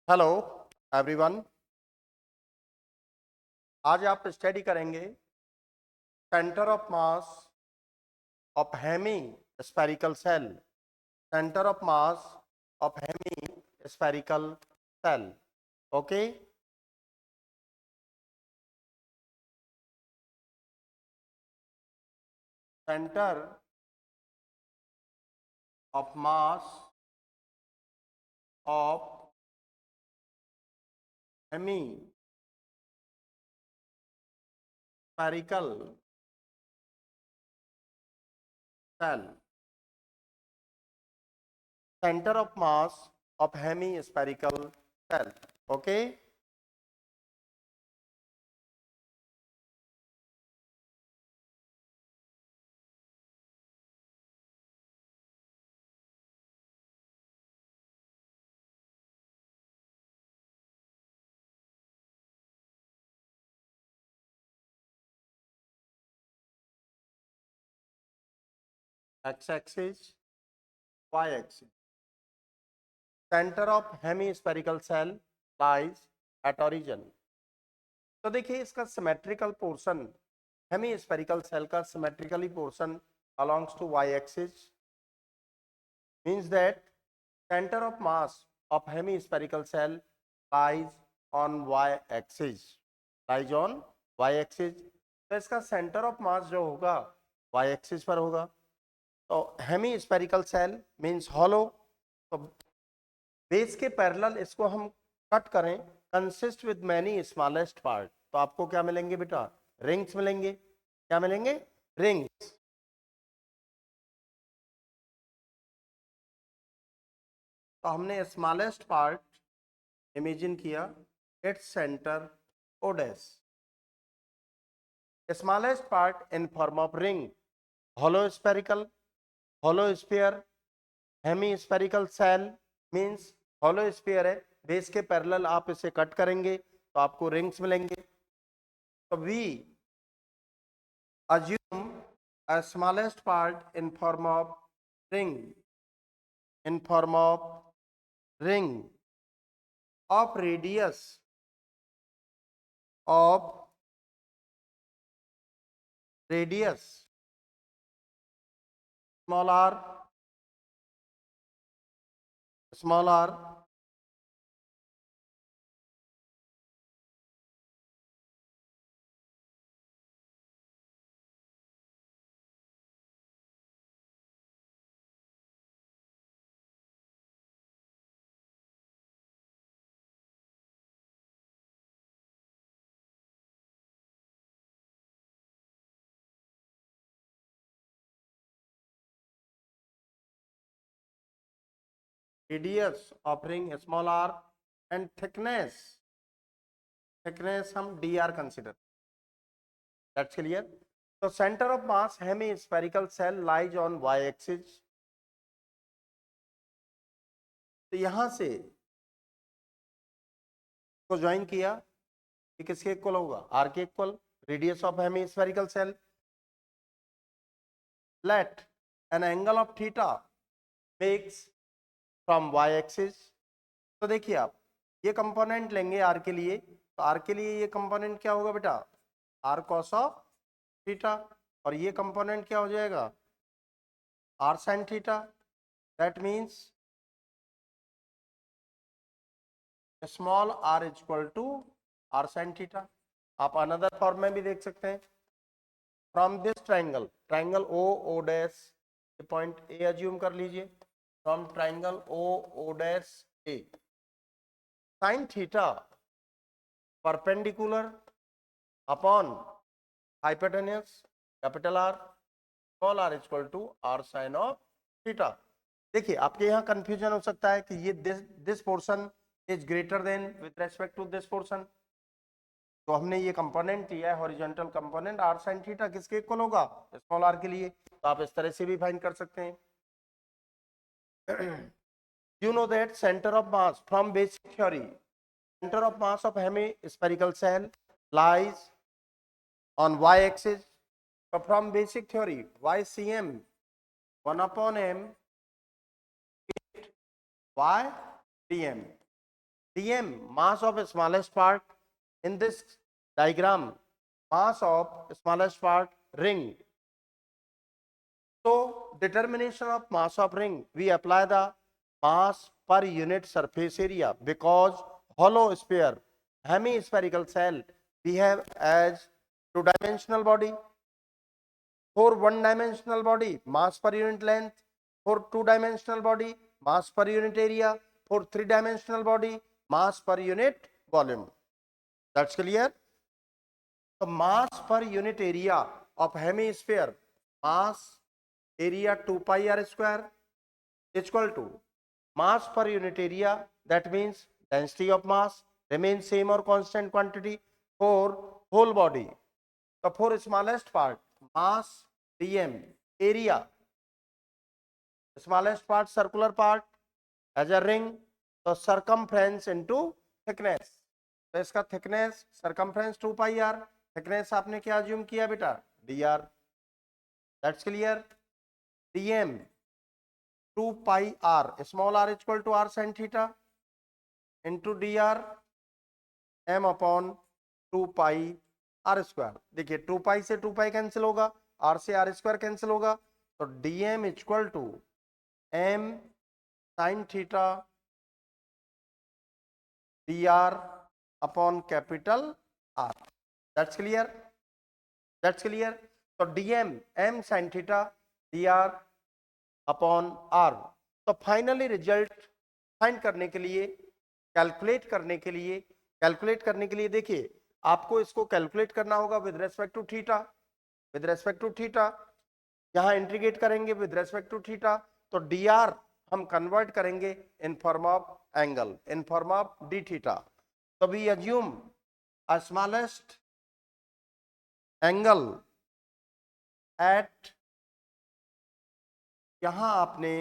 Hello everyone. आज आप study करेंगे centre of mass of hemispherical shell. Centre of mass of hemispherical shell. Okay, centre of mass of hemispherical shell. Centre of mass of hemispherical shell. Okay, X axis, Y axis. Centre of hemispherical shell lies at origin. तो देखिए इसका symmetrical portion, hemispherical shell का symmetrically portion alongs to Y axis means that centre of mass of hemispherical shell lies on Y axis. Lies on Y axis. तो इसका centre of मास जो होगा Y axis पर होगा। तो हेमीस्फेरिकल सेल मींस हॉलो। तो base के parallel इसको हम कट करें, consist with many smallest part, तो आपको क्या मिलेंगे बेटा? रिंग्स मिलेंगे। क्या मिलेंगे? रिंग्स। तो हमने स्मॉलेस्ट पार्ट इमेजिन किया, इट्स सेंटर ओडेस। Smallest part in form of ring, hollow spherical, hollow sphere, hemispherical shell means hollow sphere है, बेस के पैरेलल आप इसे कट करेंगे तो आपको रिंग्स मिलेंगे। तो we assume a smallest part in form of ring, in form of ring of radius small r, small r, radius of ring small r and thickness हम dr consider, that's clear. So center of mass hemispherical cell lies on y axis. तो यहां से को join किया, ये किसके equal होगा? R के equal. Radius of hemispherical shell, let an angle of theta makes from Y axis. तो देखिए आप ये कंपोनेंट लेंगे आर के लिए, तो आर के लिए ये कंपोनेंट क्या होगा बेटा? R cos of theta. और ये कंपोनेंट क्या हो जाएगा? R sine theta. That means small R equal to R sine theta. आप अनदर फॉर्म में भी देख सकते हैं। From this triangle, triangle O O dash, point A assume कर लीजिए। From triangle O O dash A, sine theta perpendicular upon hypotenuse capital R, small R equal to R sine of theta. देखिए आपके यहाँ confusion हो सकता है कि ये this portion is greater than with respect to this portion. तो हमने ये कंपोनेंट लिया है horizontal component, R sine theta किसके इक्वल होगा? स्मॉल आर के लिए। तो आप इस तरह से भी फाइंड कर सकते हैं। you know that center of mass from basic theory, center of mass of hemispherical cell lies on y axis. So from basic theory, ycm 1 upon m y dm, dm, mass of smallest part in this diagram, mass of smallest part ring. So determination of mass of ring, we apply the mass per unit surface area, because hollow sphere, hemispherical cell, we have as two-dimensional body. For one-dimensional body, mass per unit length. For two-dimensional body, mass per unit area. For three-dimensional body, mass per unit volume. That's clear? So mass per unit area of hemisphere, mass area 2 pi r square is equal to mass per unit area, that means density of mass remains same or constant quantity for whole body. So for smallest part, mass dm, area, smallest part circular part as a ring, तो circumference into thickness, तो इसका thickness circumference 2 pi r, thickness आपने क्या assume किया बेटा, dr. That's clear? dm 2 pi r, small r is equal to r sin theta into dr m upon 2 pi r square. देखिए 2 pi से 2 pi cancel होगा, r से r square cancel होगा, तो dm equal to m sin theta dr upon capital r. That's clear? That's clear? तो dm m sin theta dr upon r. तो finally result find करने के लिए, कैलकुलेट करने के लिए देखिए आपको इसको कैलकुलेट करना होगा with respect to theta, with respect to theta, यहां इंटीग्रेट करेंगे विद रेस्पेक्ट टू थीटा, तो dr हम कन्वर्ट करेंगे in form of angle, in form of d theta. तो we assume a smallest angle at, यहां आपने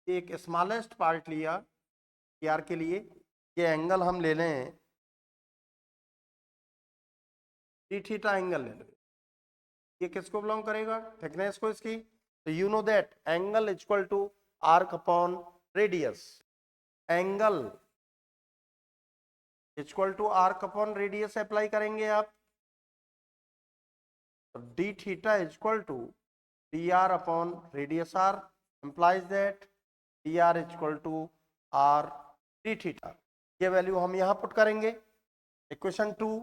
एक स्मॉलेस्ट पार्ट लिया dr के लिए, ये एंगल हम ले लें डी थीटा एंगल ले लें, ये किसको बिलोंग करेगा, थिकनेस को इसकी. तो you know that angle equal to arc upon radius, angle equal to arc upon radius apply करेंगे आप, तो D theta equal to D R upon radius R, implies that D R equal to R D theta. ये value हम यहां put करेंगे equation 2.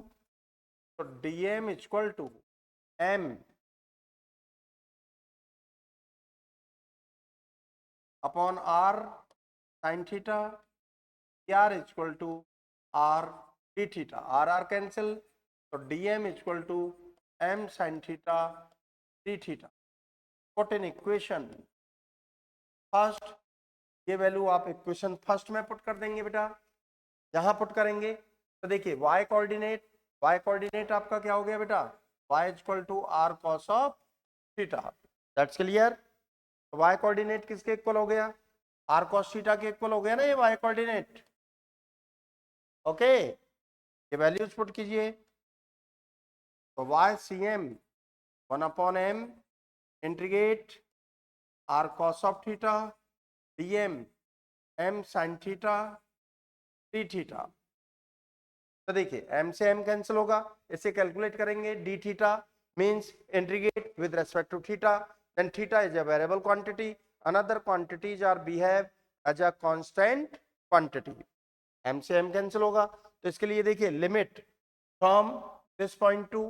तो D M equal to M upon R sine theta, R equal to R D theta, R R cancel, तो D M equal to M sine theta D theta. Put in equation first, ये value आप equation first में put कर देंगे बेटा, यहां put करेंगे तो देखिए y कोऑर्डिनेट आपका क्या हो गया बेटा, y equal to R cos of theta. That's clear? तो y कोऑर्डिनेट किसके इक्वल हो गया, आर कॉस थीटा के इक्वल हो गया ना ये y कोऑर्डिनेट. ओके, ये वैल्यूज पुट कीजिए, तो y C M 1 upon m integrate R cos of theta dm m sin theta D theta. तो देखिए m से m कैंसिल होगा, इसे कैलकुलेट करेंगे, d theta means integrate with respect to theta, then theta is a variable quantity, another quantities are behave as a constant quantity. m से m cancel होगा, तो इसके लिए देखिए limit from this point to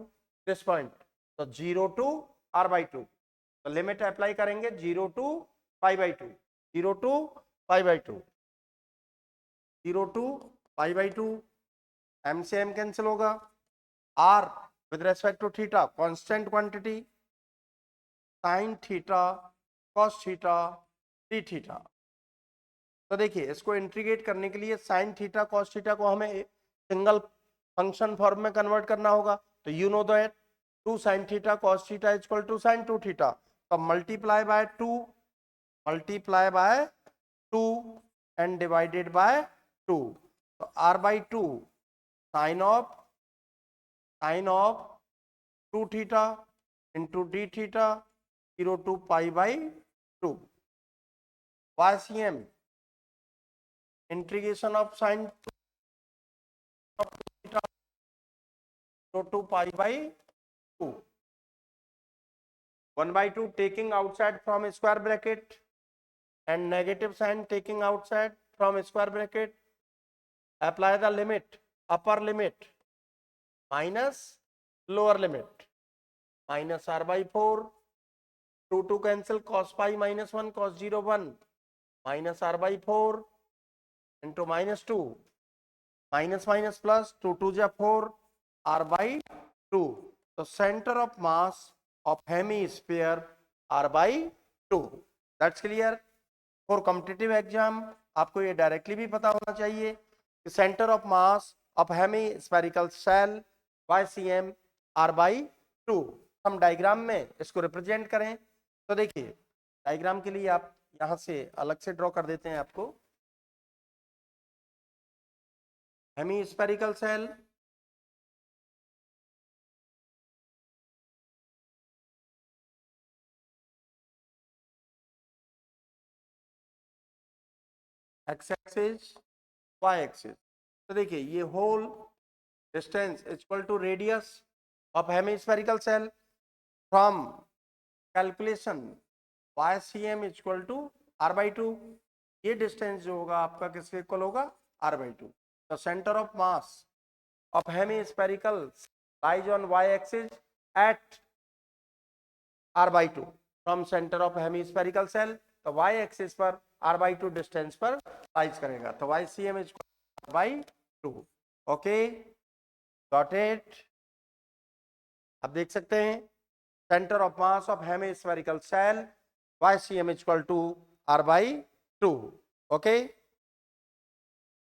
this point, तो 0 to r/2, तो limit apply करेंगे 0 to π/2, 0 to π/2, 0 to π/2, m से m कैंसिल होगा, r with respect to theta constant quantity, sin theta cos theta D theta. तो देखिए इसको इंटीग्रेट करने के लिए sin थीटा cos थीटा को हमें सिंगल फंक्शन फॉर्म में कन्वर्ट करना होगा, तो you know that 2 sin theta cos theta equal to sin 2 theta, तो multiply by 2, multiply by 2 and divided by 2, तो r/2 sine of 2 theta into d theta 0 to π/2. YCM integration of sine to pi by 2, 1 by 2 taking outside from square bracket and negative sign taking outside from square bracket. Apply the limit, upper limit minus lower limit, minus r by 4, 2 cancel, cos pi minus 1 cos 0 1, minus r by 4 into minus 2, minus minus plus, 2 2 ja 4, r by 2. So center of mass of hemisphere r by 2. That's clear. For competitive exam आपको ये directly भी पता होना चाहिए कि centre of mass of hemispherical shell YCM r by 2. हम diagram में इसको रिप्रेजेंट करें तो देखिए डायग्राम के लिए आप यहां से अलग से ड्रॉ कर देते हैं आपको hemispherical shell, x axis, Y axis. तो देखिए ये whole distance equal to radius of hemispherical shell from calculation YCM equal to r by 2। ये डिस्टेंस जो होगा आपका किसके इक्वल होगा, r by 2। The centre of mass of hemispherical lies on y axis at r by 2 from centre of hemispherical shell. तो y axis पर r by 2 distance पर lies करेगा, तो YCM equal by 2। Okay, got it. अब देख सकते हैं centre of mass of hemispherical shell YCM equal to r by 2। Okay.